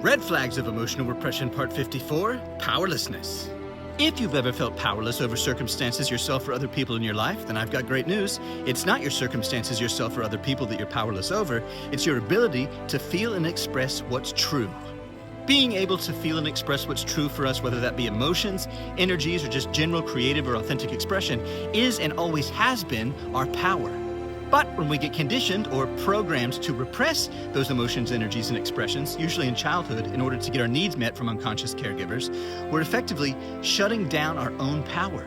Red Flags of Emotional Repression, Part 54, Powerlessness. If you've ever felt powerless over circumstances, yourself, or other people in your life, then I've got great news. It's not your circumstances, yourself, or other people that you're powerless over. It's your ability to feel and express what's true. Being able to feel and express what's true for us, whether that be emotions, energies, or just general creative or authentic expression, is and always has been our power. But when we get conditioned or programmed to repress those emotions, energies, and expressions, usually in childhood, in order to get our needs met from unconscious caregivers, we're effectively shutting down our own power.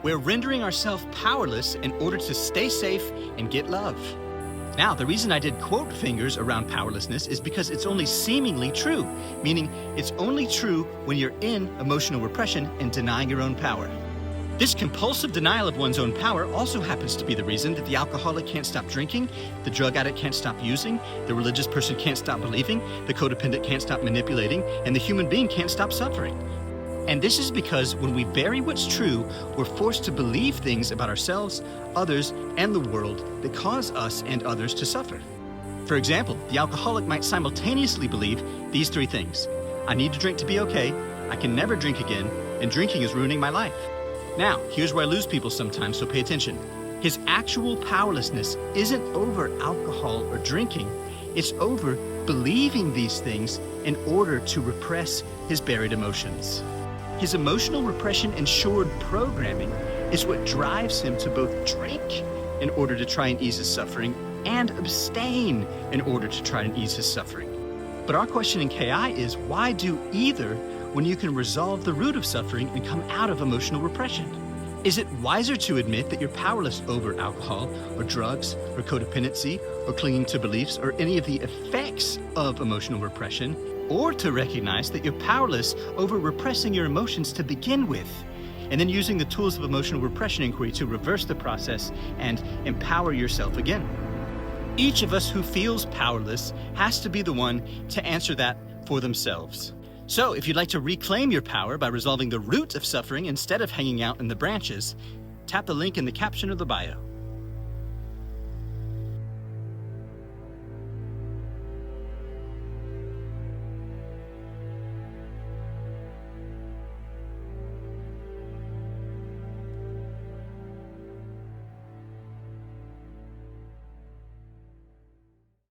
We're rendering ourselves powerless in order to stay safe and get love. Now, the reason I did quote fingers around powerlessness is because it's only seemingly true, meaning it's only true when you're in emotional repression and denying your own power. This compulsive denial of one's own power also happens to be the reason that the alcoholic can't stop drinking, the drug addict can't stop using, the religious person can't stop believing, the codependent can't stop manipulating, and the human being can't stop suffering. And this is because when we bury what's true, we're forced to believe things about ourselves, others, and the world that cause us and others to suffer. For example, the alcoholic might simultaneously believe these three things: I need to drink to be okay, I can never drink again, and drinking is ruining my life. Now, here's where I lose people sometimes, so pay attention. His actual powerlessness isn't over alcohol or drinking, it's over believing these things in order to repress his buried emotions. His emotional repression-ensured programming is what drives him to both drink in order to try and ease his suffering and abstain in order to try and ease his suffering. But our question in KI is, why do either when you can resolve the root of suffering and come out of emotional repression? Is it wiser to admit that you're powerless over alcohol or drugs or codependency or clinging to beliefs or any of the effects of emotional repression, or to recognize that you're powerless over repressing your emotions to begin with, and then using the tools of emotional repression inquiry to reverse the process and empower yourself again? Each of us who feels powerless has to be the one to answer that for themselves. So if you'd like to reclaim your power by resolving the root of suffering instead of hanging out in the branches, tap the link in the caption of the bio.